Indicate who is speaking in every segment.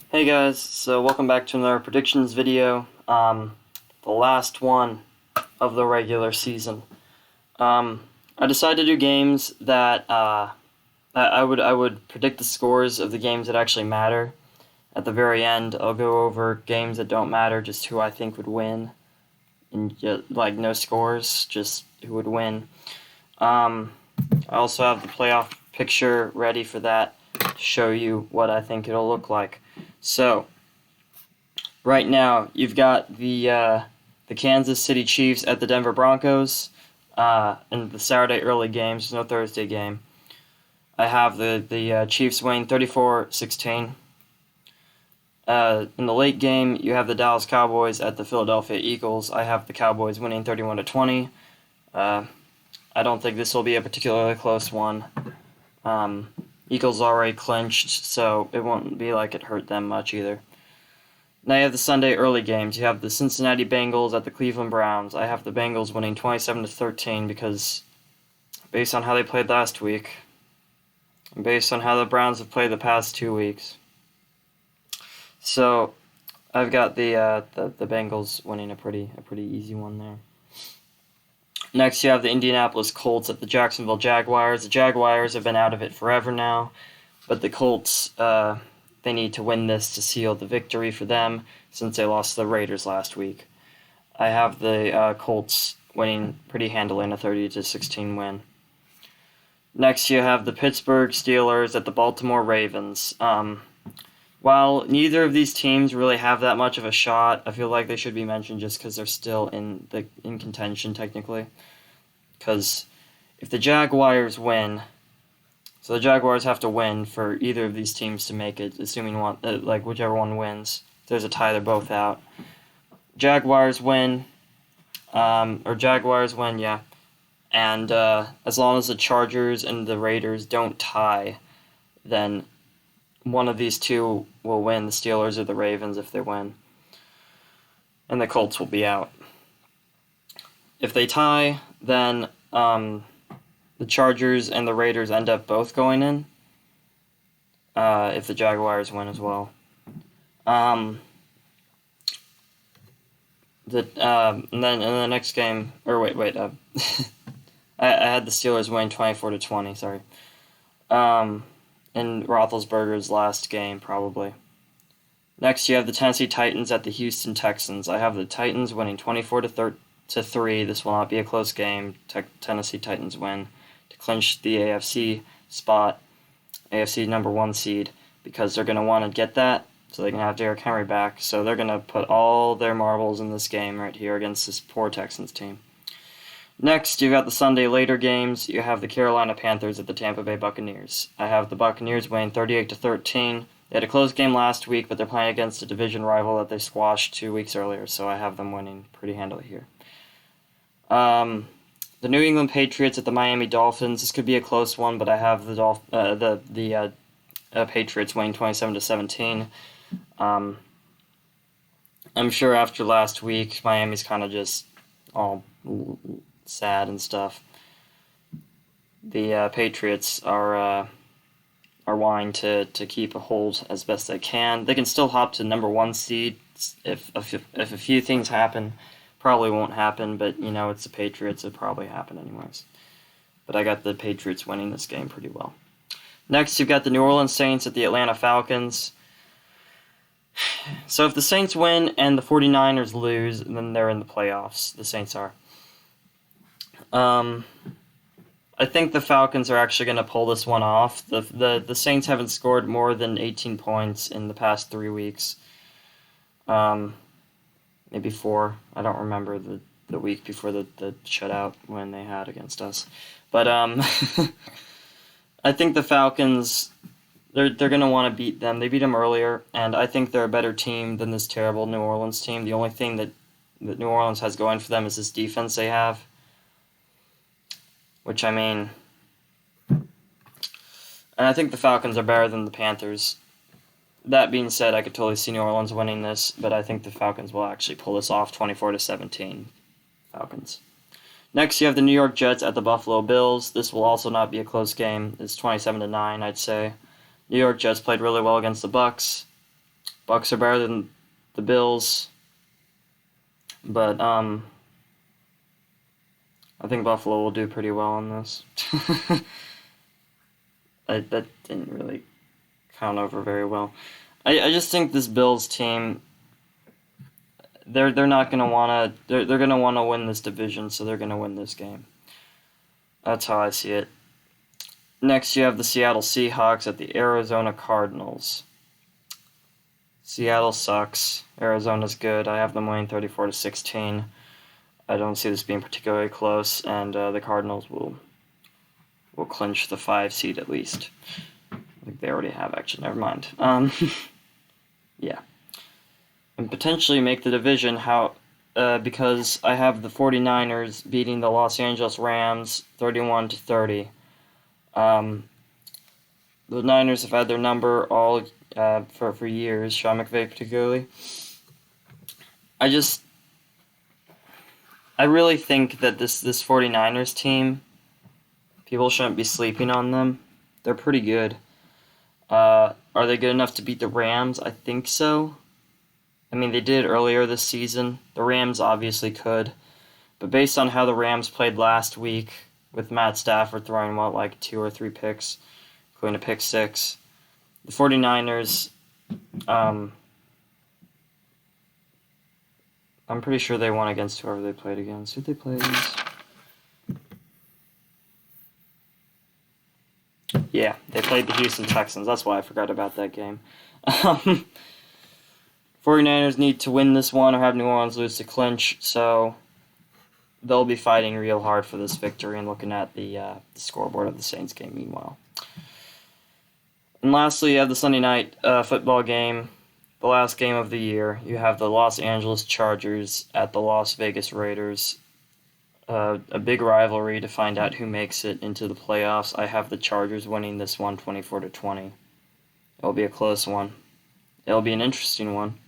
Speaker 1: Hey guys, so welcome back to another predictions video, the last one of the regular season. I decided to do games that I would predict the scores of the games that actually matter. At the very end, I'll go over games that don't matter, just who I think would win, and like no scores, just who would win. I also have the playoff picture ready for that to show you what I think it'll look like. So, right now you've got the Kansas City Chiefs at the Denver Broncos in the Saturday early games. There's no Thursday game. I have the Chiefs winning 34-16. In the late game, you have the Dallas Cowboys at the Philadelphia Eagles. I have the Cowboys winning 31-20. I don't think this will be a particularly close one. Eagles already clinched, so it won't be like it hurt them much either. Now you have the Sunday early games. You have the Cincinnati Bengals at the Cleveland Browns. I have the Bengals winning 27-13 because based on how they played last week, and based on how the Browns have played the past 2 weeks. So I've got the Bengals winning a pretty easy one there. Next, you have the Indianapolis Colts at the Jacksonville Jaguars. The Jaguars have been out of it forever now, but the Colts, they need to win this to seal the victory for them since they lost to the Raiders last week. I have the Colts winning pretty handily in a 30-16 win. Next, you have the Pittsburgh Steelers at the Baltimore Ravens. While neither of these teams really have that much of a shot, I feel like they should be mentioned just because they're still in contention technically. Because if the Jaguars win, so the Jaguars have to win for either of these teams to make it, assuming one, whichever one wins. If there's a tie, they're both out. Jaguars win, yeah. And as long as the Chargers and the Raiders don't tie, then one of these two will win, the Steelers or the Ravens if they win. And the Colts will be out. If they tie, then the Chargers and the Raiders end up both going in. If the Jaguars win as well. And then in the next game, or wait, I had the Steelers winning 24-20. Sorry. In Roethlisberger's last game, probably. Next, you have the Tennessee Titans at the Houston Texans. I have the Titans winning 24-3. This will not be a close game. Tennessee Titans win to clinch the AFC spot, AFC number 1 seed, because they're going to want to get that so they can have Derrick Henry back. So they're going to put all their marbles in this game right here against this poor Texans team. Next, you've got the Sunday later games. You have the Carolina Panthers at the Tampa Bay Buccaneers. I have the Buccaneers winning 38-13. They had a close game last week, but they're playing against a division rival that they squashed 2 weeks earlier, so I have them winning pretty handily here. The New England Patriots at the Miami Dolphins. This could be a close one, but I have the Patriots winning 27-17. I'm sure after last week, Miami's kind of just all sad and stuff. The Patriots are wanting to keep a hold as best they can. They can still hop to number 1 seed if a few things happen. Probably won't happen, but it's the Patriots. It'll probably happen anyways. But I got the Patriots winning this game pretty well. Next, you've got the New Orleans Saints at the Atlanta Falcons. So if the Saints win and the 49ers lose, then they're in the playoffs. The Saints are. I think the Falcons are actually going to pull this one off. The Saints haven't scored more than 18 points in the past 3 weeks. Maybe 4. I don't remember the week before the shutout when they had against us. But I think the Falcons, they're going to want to beat them. They beat them earlier, and I think they're a better team than this terrible New Orleans team. The only thing that New Orleans has going for them is this defense they have. Which, and I think the Falcons are better than the Panthers. That being said, I could totally see New Orleans winning this, but I think the Falcons will actually pull this off 24-17. Falcons. Next, you have the New York Jets at the Buffalo Bills. This will also not be a close game. It's 27-9, I'd say. New York Jets played really well against the Bucs. Bucs are better than the Bills, but I think Buffalo will do pretty well on this. That didn't really count over very well. I just think this Bills team, they're not gonna wanna they're gonna wanna win this division, so they're gonna win this game. That's how I see it. Next, you have the Seattle Seahawks at the Arizona Cardinals. Seattle sucks. Arizona's good. I have them winning 34-16. I don't see this being particularly close, and the Cardinals will clinch the 5 seed at least. I think they already have, actually. Never mind. Yeah. And potentially make the division because I have the 49ers beating the Los Angeles Rams 31-30. The Niners have had their number all for years, Sean McVay particularly. I really think that this 49ers team, people shouldn't be sleeping on them. They're pretty good. Are they good enough to beat the Rams? I think so. I mean, they did earlier this season. The Rams obviously could. But based on how the Rams played last week, with Matt Stafford throwing, 2 or 3 picks, including a pick 6, the 49ers, I'm pretty sure they won against whoever they played against. Who'd they play against? Yeah, they played the Houston Texans. That's why I forgot about that game. 49ers need to win this one or have New Orleans lose to clinch, so they'll be fighting real hard for this victory and looking at the scoreboard of the Saints game meanwhile. And lastly, you have the Sunday night football game, the last game of the year. You have the Los Angeles Chargers at the Las Vegas Raiders. A big rivalry to find out who makes it into the playoffs. I have the Chargers winning this one 24-20. It'll be a close one. It'll be an interesting one.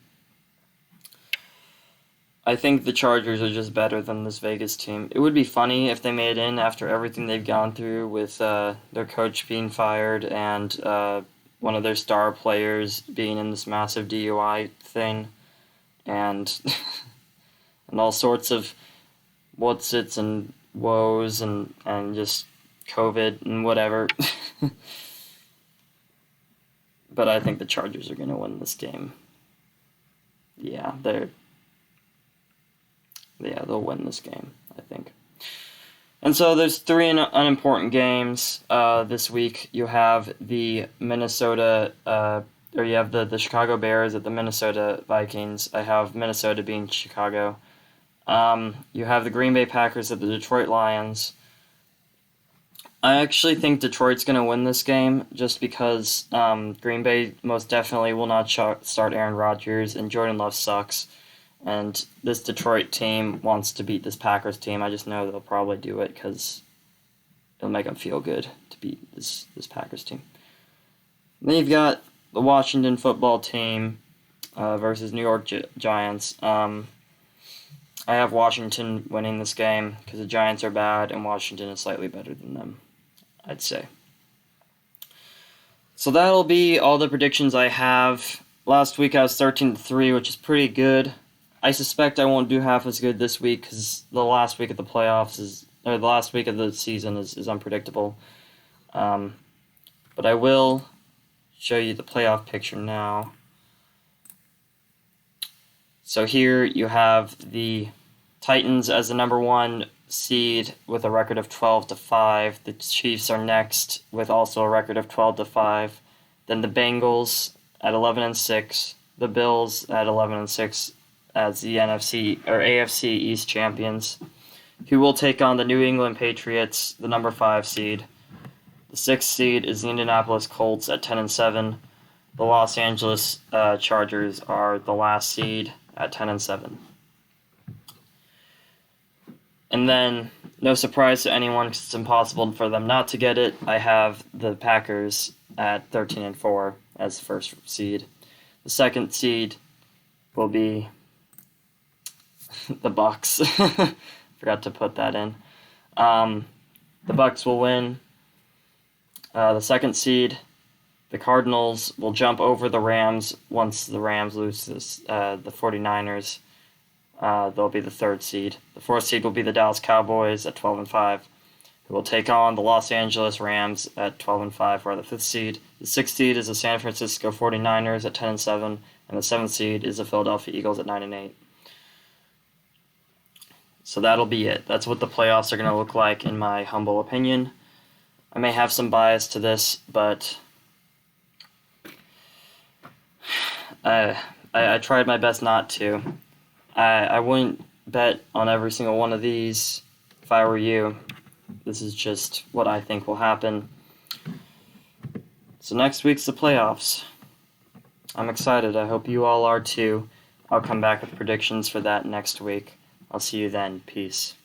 Speaker 1: I think the Chargers are just better than this Vegas team. It would be funny if they made it in after everything they've gone through with their coach being fired and one of their star players being in this massive DUI thing and and all sorts of what's-its and woes and just COVID and whatever. But I think the Chargers are going to win this game. Yeah, they'll win this game, I think. And so there's 3 unimportant games this week. You have the Minnesota, or you have the Chicago Bears at the Minnesota Vikings. I have Minnesota being Chicago. You have the Green Bay Packers at the Detroit Lions. I actually think Detroit's going to win this game just because Green Bay most definitely will not start Aaron Rodgers, and Jordan Love sucks. And this Detroit team wants to beat this Packers team. I just know they'll probably do it because it'll make them feel good to beat this Packers team. Then you've got the Washington football team versus New York Giants. I have Washington winning this game because the Giants are bad and Washington is slightly better than them, I'd say. So that'll be all the predictions I have. Last week I was 13-3, which is pretty good. I suspect I won't do half as good this week because the last week of the playoffs the last week of the season is unpredictable. But I will show you the playoff picture now. So here you have the Titans as the number 1 seed with a record of 12-5. The Chiefs are next with also a record of 12-5. Then the Bengals at 11-6. The Bills at 11-6 as the NFC or AFC East champions, who will take on the New England Patriots, the number 5 seed. The 6th seed is the Indianapolis Colts at 10-7. The Los Angeles Chargers are the last seed at 10-7. And then, no surprise to anyone because it's impossible for them not to get it, I have the Packers at 13-4 as the first seed. The 2nd seed will be the Bucs. Forgot to put that in. The Bucs will win. The 2nd seed The Cardinals will jump over the Rams once the Rams lose to the 49ers. They'll be the 3rd seed. The 4th seed will be the Dallas Cowboys at 12-5, who will take on the Los Angeles Rams at 12-5 for the 5th seed. The 6th seed is the San Francisco 49ers at 10-7, and the 7th seed is the Philadelphia Eagles at 9-8. So that'll be it. That's what the playoffs are going to look like, in my humble opinion. I may have some bias to this, but I tried my best not to. I wouldn't bet on every single one of these if I were you. This is just what I think will happen. So next week's the playoffs. I'm excited. I hope you all are too. I'll come back with predictions for that next week. I'll see you then. Peace.